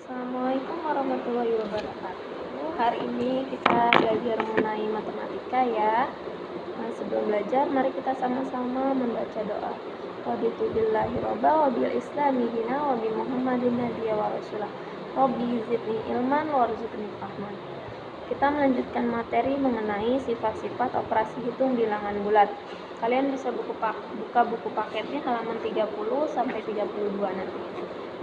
Assalamualaikum warahmatullahi wabarakatuh. Hari ini kita belajar mengenai matematika ya. Nah, sebelum belajar, mari kita sama-sama membaca doa. Raditu billahi robba wa bil islami dina wa bi Muhammadin nabiyya wa rasulah. Rabbi zidni ilman warzuqni fahman. Kita melanjutkan materi mengenai sifat-sifat operasi hitung bilangan bulat. Kalian bisa buka buku paketnya halaman 30 sampai 32 nanti.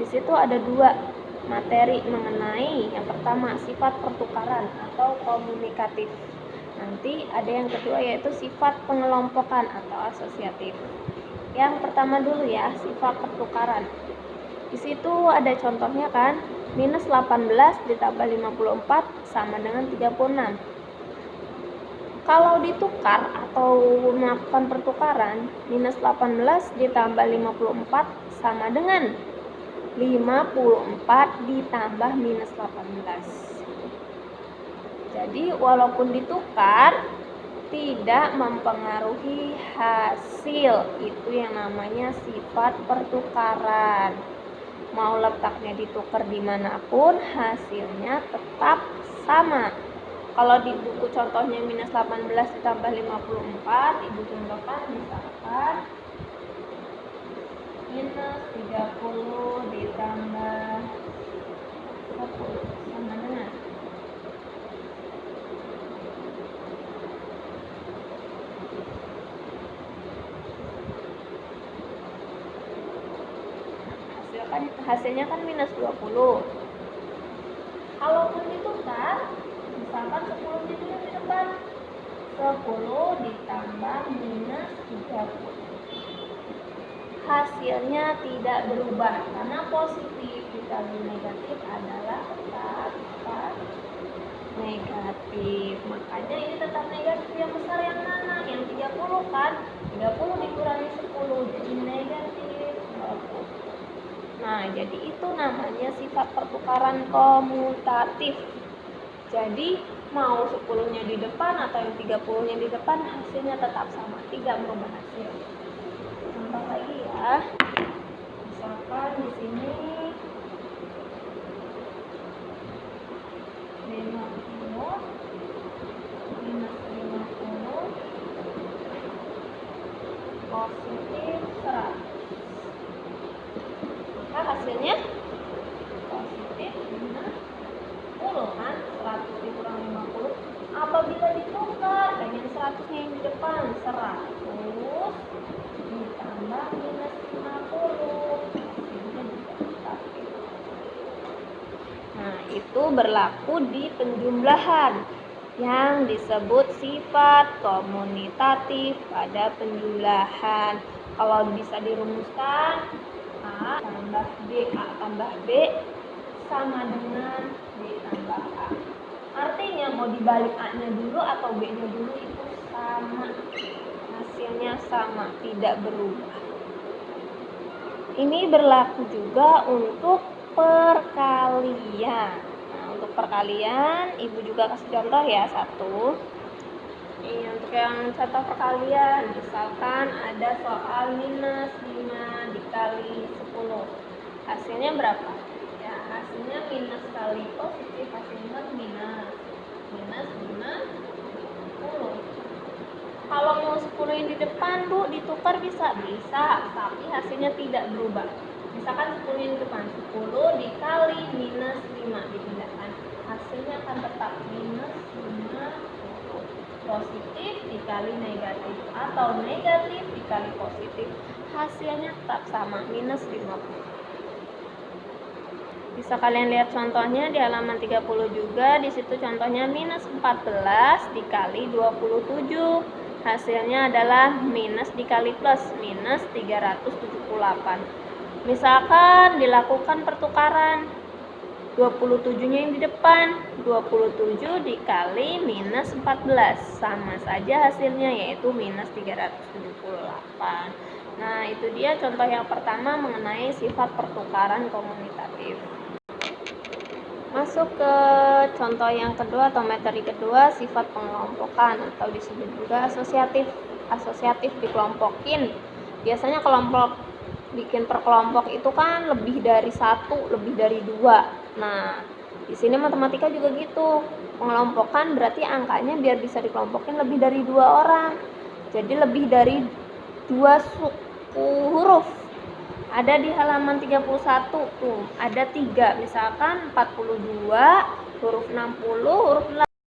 Di situ ada dua materi mengenai yang pertama sifat pertukaran atau komunikatif. Nanti ada yang kedua yaitu sifat pengelompokan atau asosiatif. Yang pertama dulu ya, sifat pertukaran. Di situ ada contohnya kan, minus 18 ditambah 54 sama dengan 36. Kalau ditukar atau melakukan pertukaran, minus 18 ditambah 54 sama dengan 54 ditambah minus 18. Jadi walaupun ditukar tidak mempengaruhi hasil. Itu yang namanya sifat pertukaran. Mau letaknya ditukar dimanapun hasilnya tetap sama. Kalau di buku contohnya minus 18 ditambah 54, ibu contohkan misalkan minus 30 ditambah 10 sama dengan hasilnya kan minus 20. Kalaupun ditukar, misalkan 10 di depan, 10 ditambah minus 30. Hasilnya tidak berubah karena positif dikali negatif adalah tetap negatif. Makanya ini tetap negatif. Yang besar yang mana? Yang 30 kan? 30 dikurangi 10 jadi negatif 20. Nah, jadi itu namanya sifat pertukaran komutatif. Jadi mau 10-nya di depan atau yang 30-nya di depan hasilnya tetap sama, tidak merubah hasil. Contoh lagi ya, misalkan di sini 50 minus 50 positif 100. Maka hasilnya positif 50 kan, 100 dikurang 50. Apabila ditukar dengan 100-nya yang di depan, 100 ditambah minus 50. Nah, itu berlaku di penjumlahan yang disebut sifat komutatif pada penjumlahan. Kalau bisa dirumuskan, A tambah B, A tambah B sama dengan B tambah A. Artinya mau dibalik A-nya dulu atau B-nya dulu itu sama. Hasilnya sama, tidak berubah. Ini berlaku juga untuk perkalian. Nah, untuk perkalian, ibu juga kasih contoh ya, satu. Ini untuk yang contoh perkalian, misalkan ada soal minus 5 dikali 10. Hasilnya berapa? Ya, hasilnya minus kali positif, hasilnya minus 50. Kalau mau 10 yang di depan, Bu, ditukar bisa, tapi hasilnya tidak berubah. Misalkan 10 yang di depan, 10 dikali minus 5 dipindahkan. Hasilnya akan tetap minus 50. Positif dikali negatif atau negatif dikali positif. Hasilnya tetap sama, minus 50. Bisa kalian lihat contohnya di halaman 30 juga. Di situ contohnya minus 14 dikali 27. Hasilnya adalah minus dikali plus, minus 378. Misalkan dilakukan pertukaran, 27-nya yang di depan, 27 dikali minus 14. Sama saja hasilnya, yaitu minus 378. Nah, itu dia contoh yang pertama mengenai sifat pertukaran komutatif. Masuk ke contoh yang kedua atau materi kedua, sifat pengelompokan atau disebut juga asosiatif. Asosiatif dikelompokin. Biasanya kelompok bikin per kelompok itu kan lebih dari 1, lebih dari 2. Nah, di sini matematika juga gitu. Pengelompokan berarti angkanya biar bisa dikelompokin lebih dari 2 orang. Jadi lebih dari 2 suku huruf. Ada di halaman 31 tuh, ada 3. Misalkan 42, huruf 60, huruf 8.